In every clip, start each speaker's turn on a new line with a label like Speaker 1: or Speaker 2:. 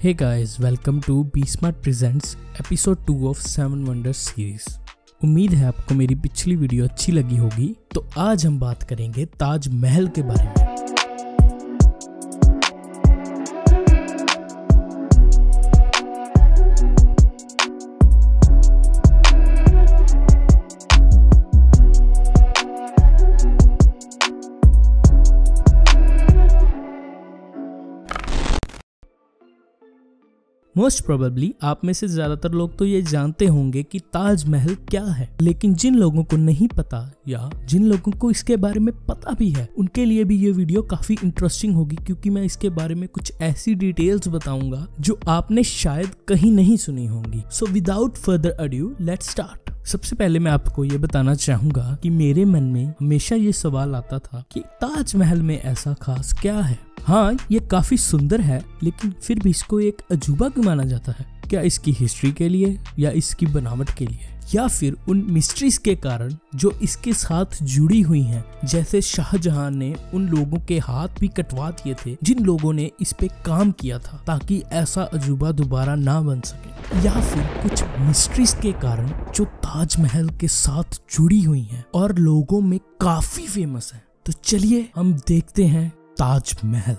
Speaker 1: Hey guys, welcome to Be Smart Presents episode 2 of 7 Wonders series। उम्मीद है आपको मेरी पिछली वीडियो अच्छी लगी होगी। तो आज हम बात करेंगे ताजमहल के बारे में। मोस्ट प्रोबेबली आप में से ज्यादातर लोग तो ये जानते होंगे कि ताजमहल क्या है, लेकिन जिन लोगों को नहीं पता या जिन लोगों को इसके बारे में पता भी है उनके लिए भी ये वीडियो काफी इंटरेस्टिंग होगी, क्योंकि मैं इसके बारे में कुछ ऐसी डिटेल्स बताऊंगा जो आपने शायद कहीं नहीं सुनी होंगी। So without further adieu let's start. सबसे पहले मैं आपको ये बताना चाहूंगा कि मेरे मन में हमेशा ये सवाल आता था कि ताजमहल में ऐसा खास क्या है। हाँ, ये काफी सुंदर है, लेकिन फिर भी इसको एक अजूबा क्यों माना जाता है? क्या इसकी हिस्ट्री के लिए या इसकी बनावट के लिए, या फिर उन मिस्ट्रीज के कारण जो इसके साथ जुड़ी हुई हैं, जैसे शाहजहां ने उन लोगों के हाथ भी कटवा दिए थे जिन लोगों ने इस पे काम किया था ताकि ऐसा अजूबा दोबारा ना बन सके, या फिर कुछ मिस्ट्रीज के कारण जो ताजमहल के साथ जुड़ी हुई हैं और लोगों में काफी फेमस है। तो चलिए हम देखते हैं ताजमहल।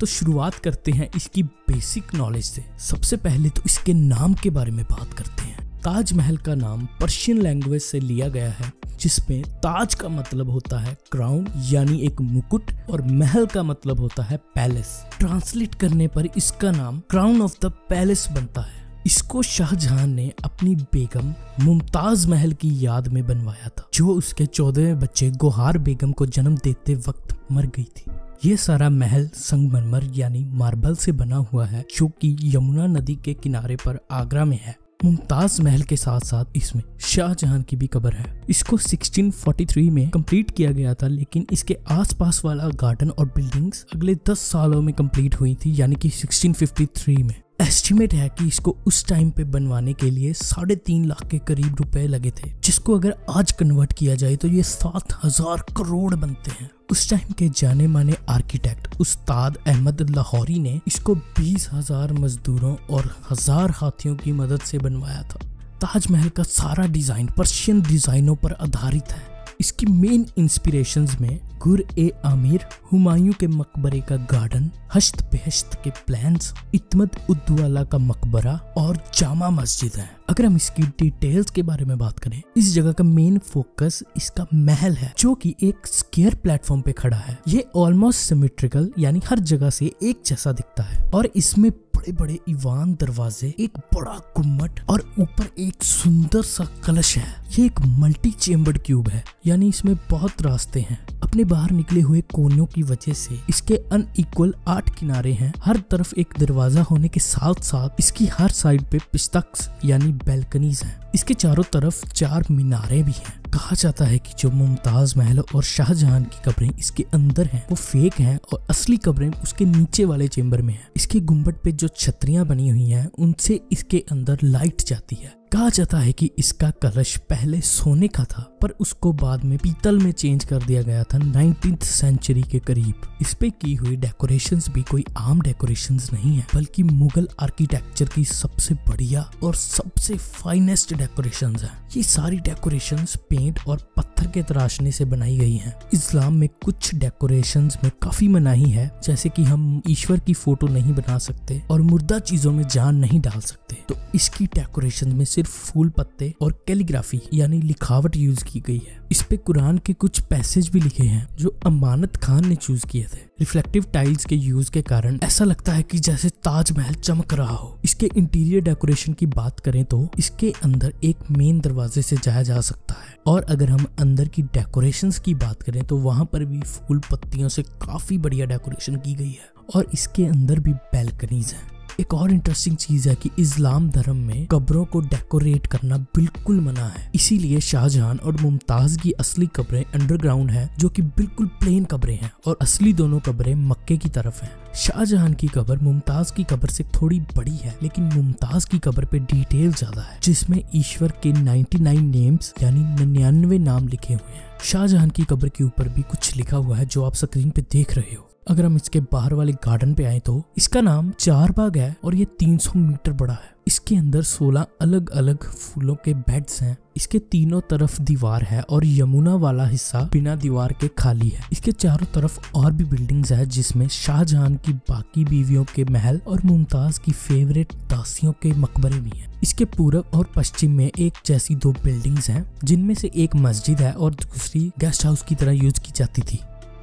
Speaker 1: तो शुरुआत करते हैं इसकी बेसिक नॉलेज से। सबसे पहले तो इसके नाम के बारे में बात करते हैं। ताजमहल का नाम पर्शियन लैंग्वेज से लिया गया है, जिसमें ताज का मतलब होता है क्राउन यानी एक मुकुट, और महल का मतलब होता है पैलेस। ट्रांसलेट करने पर इसका नाम क्राउन ऑफ द पैलेस बनता है। इसको शाहजहां ने अपनी बेगम मुमताज महल की याद में बनवाया था, जो उसके 14वें बच्चे गौहर बेगम को जन्म देते वक्त मर गई थी। ये सारा महल संगमरमर यानी मार्बल से बना हुआ है, जो कि यमुना नदी के किनारे पर आगरा में है। मुमताज महल के साथ साथ इसमें शाहजहां की भी कब्र है। इसको 1643 में कंप्लीट किया गया था, लेकिन इसके आसपास वाला गार्डन और बिल्डिंग्स अगले 10 सालों में कंप्लीट हुई थी, यानी कि 1653 में। एस्टिमेट है कि इसको उस टाइम पे बनवाने के लिए 3.5 लाख के करीब रुपए लगे थे, जिसको अगर आज कन्वर्ट किया जाए तो ये 7,000 करोड़ बनते हैं। उस टाइम के जाने माने आर्किटेक्ट उस्ताद अहमद लाहौरी ने इसको 20,000 मजदूरों और 1000 हाथियों की मदद से बनवाया था। ताजमहल का सारा डिजाइन पर्शियन डिजाइनों पर आधारित है। इसकी मेन इंस्पिरेशंस में गुर-ए-आमिर, हुमायूं के मकबरे का गार्डन, हश्त बेहश्त के प्लान्स, इत्मद उद्दौला का मकबरा और जामा मस्जिद है। अगर हम इसकी डिटेल्स के बारे में बात करें, इस जगह का मेन फोकस इसका महल है, जो कि एक स्क्वायर प्लेटफॉर्म पे खड़ा है। ये ऑलमोस्ट सिमेट्रिकल यानी हर जगह से एक जैसा दिखता है, और इसमें बड़े बड़े ईवान दरवाजे, एक बड़ा गुम्मट और ऊपर एक सुंदर सा कलश है। ये एक मल्टी चेम्बर्ड क्यूब है, यानी इसमें बहुत रास्ते हैं। अपने बाहर निकले हुए कोनों की वजह से इसके अनइक्वल 8 किनारे हैं। हर तरफ एक दरवाजा होने के साथ साथ इसकी हर साइड पे पिस्तक्स यानी बैल्कनीज हैं। इसके चारों तरफ 4 मीनारें भी हैं। कहा जाता है कि जो मुमताज महल और शाहजहां की कब्रें इसके अंदर हैं वो फेक हैं, और असली कब्रें उसके नीचे वाले चेम्बर में हैं। इसके गुम्बद पे जो छतरियां बनी हुई हैं उनसे इसके अंदर लाइट जाती है। कहा जाता है कि इसका कलश पहले सोने का था, पर उसको बाद में पीतल में चेंज कर दिया गया था 19th सेंचुरी के करीब। इस पे की हुई डेकोरेशंस भी कोई आम डेकोरेशंस नहीं है, बल्कि मुगल आर्किटेक्चर की सबसे बढ़िया और सबसे फाइनेस्ट डेकोरेशंस हैं। ये सारी डेकोरेशंस पेंट और पत्थर के तराशने से बनाई गई हैं। इस्लाम में कुछ डेकोरेशंस में काफी मनाही है, जैसे कि हम ईश्वर की फोटो नहीं बना सकते और मुर्दा चीजों में जान नहीं डाल सकते। तो इसकी डेकोरेशन में सिर्फ फूल पत्ते और कैलीग्राफी यानी लिखावट यूज की गई है। इस पे कुरान के कुछ पैसेज भी लिखे हैं जो अमानत खान ने चूज किए थे। रिफ्लेक्टिव टाइल्स के यूज के कारण ऐसा लगता है कि जैसे ताजमहल चमक रहा हो। इसके इंटीरियर डेकोरेशन की बात करें तो इसके अंदर एक मेन दरवाजे से जाया जा सकता है, और अगर हम अंदर की डेकोरेशंस की बात करें तो वहां पर भी फूल पत्तियों से काफी बढ़िया डेकोरेशन की गई है, और इसके अंदर भी बैल्कनीज हैं। एक और इंटरेस्टिंग चीज है कि इस्लाम धर्म में कब्रों को डेकोरेट करना बिल्कुल मना है। इसीलिए शाहजहां और मुमताज की असली कब्रें अंडरग्राउंड है, जो कि बिल्कुल प्लेन कब्रें हैं, और असली दोनों कब्रें मक्के की तरफ हैं। शाहजहां की कब्र मुमताज की कब्र से थोड़ी बड़ी है, लेकिन मुमताज की कब्र पे डिटेल ज्यादा है, जिसमें ईश्वर के 99 नेम्स यानी 99 नाम लिखे हुए हैं। शाहजहां की कब्र के ऊपर भी कुछ लिखा हुआ है जो आप स्क्रीन पे देख रहे हो। अगर हम इसके बाहर वाले गार्डन पे आए तो इसका नाम चारबाग है और ये 300 मीटर बड़ा है। इसके अंदर 16 अलग अलग फूलों के बेड्स हैं। इसके तीनों तरफ दीवार है और यमुना वाला हिस्सा बिना दीवार के खाली है। इसके चारों तरफ और भी बिल्डिंग्स है जिसमें शाहजहां की बाकी बीवियों के महल और मुमताज की फेवरेट दासियों के मकबरे भी हैं। इसके पूरब और पश्चिम में एक जैसी 2 बिल्डिंग्स हैं जिनमें से एक मस्जिद है और दूसरी गेस्ट हाउस की तरह यूज की जाती थी।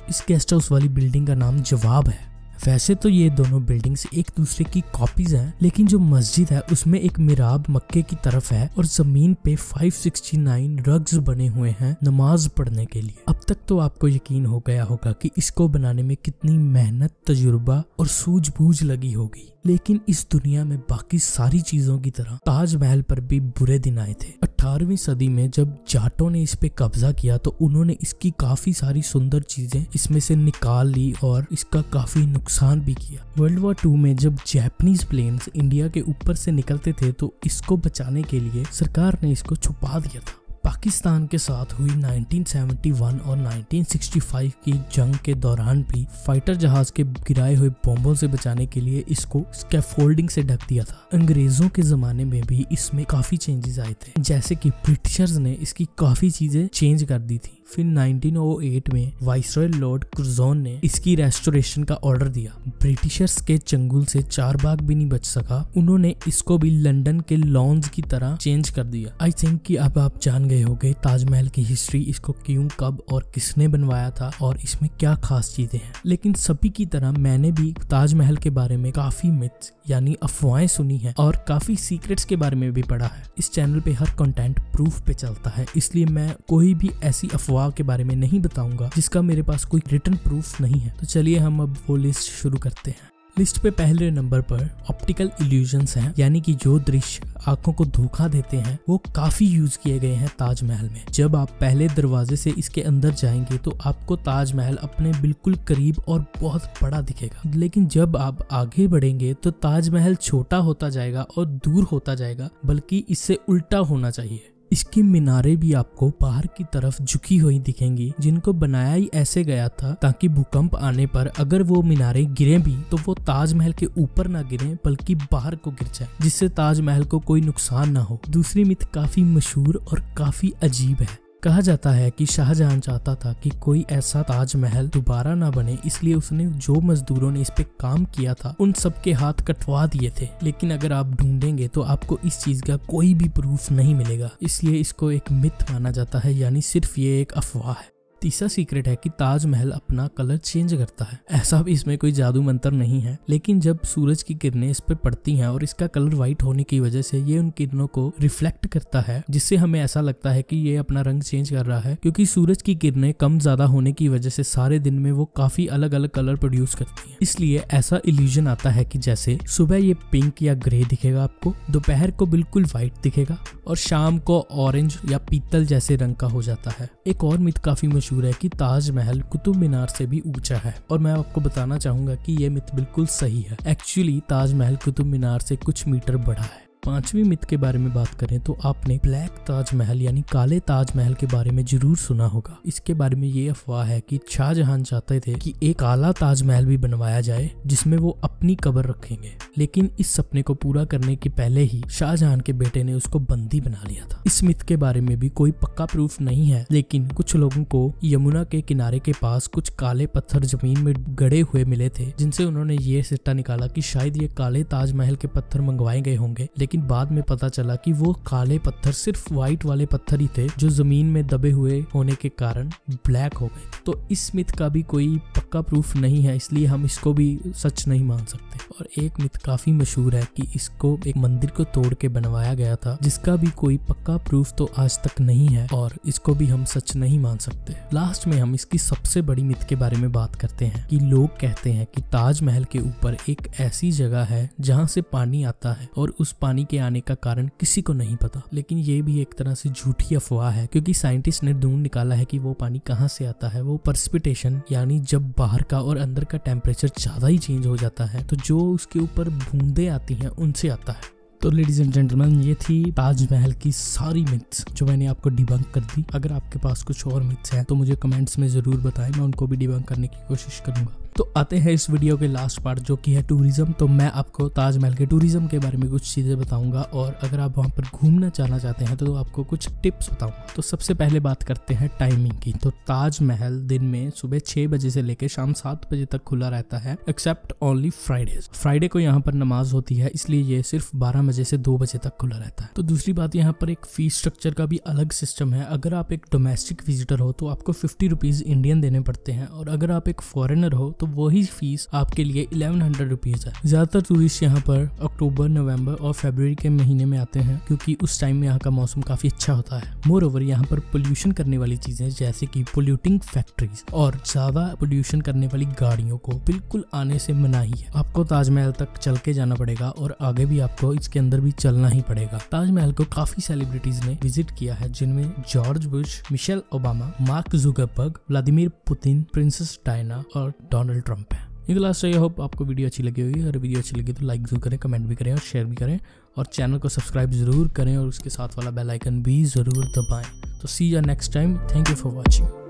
Speaker 1: इस गेस्ट हाउस वाली बिल्डिंग का नाम जवाब है। वैसे तो ये दोनों बिल्डिंग्स एक दूसरे की कॉपीज हैं, लेकिन जो मस्जिद है उसमें एक मिराब मक्के की तरफ है और जमीन पे 569 रग्स बने हुए हैं नमाज पढ़ने के लिए। अब तक तो आपको यकीन हो गया होगा कि इसको बनाने में कितनी मेहनत, तजुर्बा और सूझबूझ लगी होगी। लेकिन इस दुनिया में बाकी सारी चीजों की तरह ताजमहल पर भी बुरे दिन आए थे। 18वीं सदी में जब जाटों ने इस पे कब्जा किया तो उन्होंने इसकी काफी सारी सुंदर चीजें इसमें से निकाल ली और इसका काफी नुकसान भी किया। वर्ल्ड वॉर 2 में जब जापानीज प्लेन्स इंडिया के ऊपर से निकलते थे तो इसको बचाने के लिए सरकार ने इसको छुपा दिया था। पाकिस्तान के साथ हुई 1971 और 1965 की जंग के दौरान भी फाइटर जहाज के गिराए हुए बॉम्बों से बचाने के लिए इसको स्कैफोल्डिंग से ढक दिया था। अंग्रेजों के जमाने में भी इसमें काफी चेंजेस आए थे, जैसे कि ब्रिटिशर्स ने इसकी काफी चीजें चेंज कर दी थी। फिर 1908 में वाइसरॉय लॉर्ड कुर्जोन ने इसकी रेस्टोरेशन का ऑर्डर दिया। ब्रिटिशर्स के चंगुल से चारबाग भी नहीं बच सका, उन्होंने इसको भी लंदन के लॉन्स की तरह चेंज कर दिया। आई थिंक कि अब आप जान गए होंगे ताजमहल की हिस्ट्री, इसको क्यों, कब और किसने बनवाया था और इसमें क्या खास चीजें हैं। लेकिन सभी की तरह मैंने भी ताजमहल के बारे में काफी मिथ्स यानी अफवाहें सुनी है और काफी सीक्रेट्स के बारे में भी पढ़ा है। इस चैनल पे हर कंटेंट प्रूफ पे चलता है, इसलिए मैं कोई भी ऐसी अफवाह के बारे में नहीं बताऊंगा जिसका मेरे पास कोई रिटन प्रूफ नहीं है। तो चलिए हम अब वो लिस्ट शुरू करते हैं। लिस्ट पे पहले नंबर पर ऑप्टिकल इल्यूजन्स हैं, यानी कि जो दृश्य आंखों को धोखा देते हैं वो काफी यूज किए गए हैं ताजमहल में। जब आप पहले दरवाजे से इसके अंदर जाएंगे तो आपको ताजमहल अपने बिल्कुल करीब और बहुत बड़ा दिखेगा, लेकिन जब आप आगे बढ़ेंगे तो ताजमहल छोटा होता जाएगा और दूर होता जाएगा, बल्कि इससे उल्टा होना चाहिए। इसकी मीनारें भी आपको बाहर की तरफ झुकी हुई दिखेंगी, जिनको बनाया ही ऐसे गया था ताकि भूकंप आने पर अगर वो मीनारें गिरे भी तो वो ताजमहल के ऊपर ना गिरे बल्कि बाहर को गिर जाए, जिससे ताजमहल को कोई नुकसान ना हो। दूसरी मिथ काफी मशहूर और काफी अजीब है। कहा जाता है कि शाहजहां चाहता था कि कोई ऐसा ताजमहल दोबारा ना बने, इसलिए उसने जो मजदूरों ने इस पे काम किया था उन सबके हाथ कटवा दिए थे। लेकिन अगर आप ढूंढेंगे तो आपको इस चीज का कोई भी प्रूफ नहीं मिलेगा, इसलिए इसको एक मिथ माना जाता है, यानी सिर्फ ये एक अफवाह है। तीसरा सीक्रेट है कि ताजमहल अपना कलर चेंज करता है। ऐसा भी इसमें कोई जादू मंत्र नहीं है, लेकिन जब सूरज की किरणें इस पर पड़ती हैं और इसका कलर व्हाइट होने की वजह से ये उन किरणों को रिफ्लेक्ट करता है, जिससे हमें ऐसा लगता है कि ये अपना रंग चेंज कर रहा है, क्योंकि सूरज की किरणें कम ज्यादा होने की वजह से सारे दिन में वो काफी अलग अलग कलर प्रोड्यूस करती है। इसलिए ऐसा इल्यूजन आता है कि जैसे सुबह ये पिंक या ग्रे दिखेगा आपको, दोपहर को बिल्कुल व्हाइट दिखेगा और शाम को ऑरेंज या पीतल जैसे रंग का हो जाता है। एक और मिथ काफी मशहूर है कि ताजमहल कुतुब मीनार से भी ऊंचा है, और मैं आपको बताना चाहूंगा कि ये मिथ बिल्कुल सही है। एक्चुअली ताजमहल कुतुब मीनार से कुछ मीटर बड़ा है। पांचवी मिथ के बारे में बात करें तो आपने ब्लैक ताजमहल यानी काले ताजमहल के बारे में जरूर सुना होगा। इसके बारे में ये अफवाह है कि शाहजहां चाहते थे कि एक काला ताजमहल भी बनवाया जाए जिसमें वो अपनी कब्र रखेंगे, लेकिन इस सपने को पूरा करने के पहले ही शाहजहां के बेटे ने उसको बंदी बना लिया था। इस मिथ के बारे में भी कोई पक्का प्रूफ नहीं है, लेकिन कुछ लोगों को यमुना के किनारे के पास कुछ काले पत्थर जमीन में गड़े हुए मिले थे, जिनसे उन्होंने ये सिट्टा निकाला कि शायद ये काले ताजमहल के पत्थर मंगवाए गए होंगे। लेकिन बाद में पता चला कि वो काले पत्थर सिर्फ व्हाइट वाले पत्थर ही थे, जो जमीन में दबे हुए होने के कारण ब्लैक हो गए। तो इस मिथ का भी कोई पक्का प्रूफ नहीं है, इसलिए हम इसको भी सच नहीं मान सकते। और एक मिथ काफी मशहूर है कि इसको एक मंदिर को तोड़ के बनवाया गया था, जिसका भी कोई पक्का प्रूफ तो आज तक नहीं है और इसको भी हम सच नहीं मान सकते। लास्ट में हम इसकी सबसे बड़ी मिथ के बारे में बात करते हैं कि लोग कहते हैं कि ताजमहल के ऊपर एक ऐसी जगह है जहाँ से पानी आता है और उस पानी के आने का कारण किसी को नहीं पता। लेकिन ये भी एक तरह से झूठी अफवाह है, क्योंकि साइंटिस्ट ने ढूंढ निकाला है कि वो पानी कहाँ से आता है। वो प्रेसिपिटेशन यानी जब बाहर का और अंदर का टेम्परेचर ज्यादा ही चेंज हो जाता है तो जो उसके ऊपर बूंदे आती हैं उनसे आता है। तो लेडीज एंड जेंटलमैन, ये थी ताजमहल की सारी मिथ्स जो मैंने आपको डिबंक कर दी। अगर आपके पास कुछ और मिथ्स हैं तो मुझे कमेंट्स में जरूर बताएं, मैं उनको भी डिबंक करने की कोशिश करूंगा। तो आते हैं इस वीडियो के लास्ट पार्ट जो कि है टूरिज्म। तो मैं आपको ताजमहल के टूरिज्म के बारे में कुछ चीज़ें बताऊंगा और अगर आप वहाँ पर घूमना जाना चाहते हैं तो आपको कुछ टिप्स बताऊंगा। तो सबसे पहले बात करते हैं टाइमिंग की। तो ताजमहल दिन में सुबह 6 बजे से लेकर शाम 7 बजे तक खुला रहता है एक्सेप्ट ओनली फ्राइडेज। फ्राइडे को यहाँ पर नमाज होती है इसलिए ये सिर्फ 12 बजे से 2 बजे तक खुला रहता है। तो दूसरी बात, यहाँ पर एक फीस स्ट्रक्चर का भी अलग सिस्टम है। अगर आप एक डोमेस्टिक विजिटर हो तो आपको 50 रुपीज इंडियन देने पड़ते हैं और अगर आप एक फॉरेनर हो तो वही फीस आपके लिए 1100 रुपीज है। ज्यादातर टूरिस्ट यहाँ पर अक्टूबर, नवंबर और फरवरी के महीने में आते हैं क्योंकि उस टाइम में यहाँ का मौसम काफी अच्छा होता है। मोर ओवर यहाँ पर पोल्यूशन करने वाली चीजें जैसे कि पोल्यूटिंग फैक्ट्रीज और ज्यादा पोल्यूशन करने वाली गाड़ियों को बिल्कुल आने से मनाही है। आपको ताजमहल तक चल के जाना पड़ेगा और आगे भी आपको इसके अंदर भी चलना ही पड़ेगा। ताजमहल को काफी सेलिब्रिटीज ने विजिट किया है जिनमें George Bush, Michelle Obama, mark Zuckerberg, Vladimir Putin, princess Diana और डोनाल्ड ट्रंप है। ये लास्ट आई होप आपको वीडियो अच्छी लगी होगी। अगर वीडियो अच्छी लगी तो लाइक जरूर करें, कमेंट भी करें और शेयर भी करें और चैनल को सब्सक्राइब जरूर करें और उसके साथ वाला बेल आइकन भी जरूर दबाएं। तो see you next time. Thank you for watching.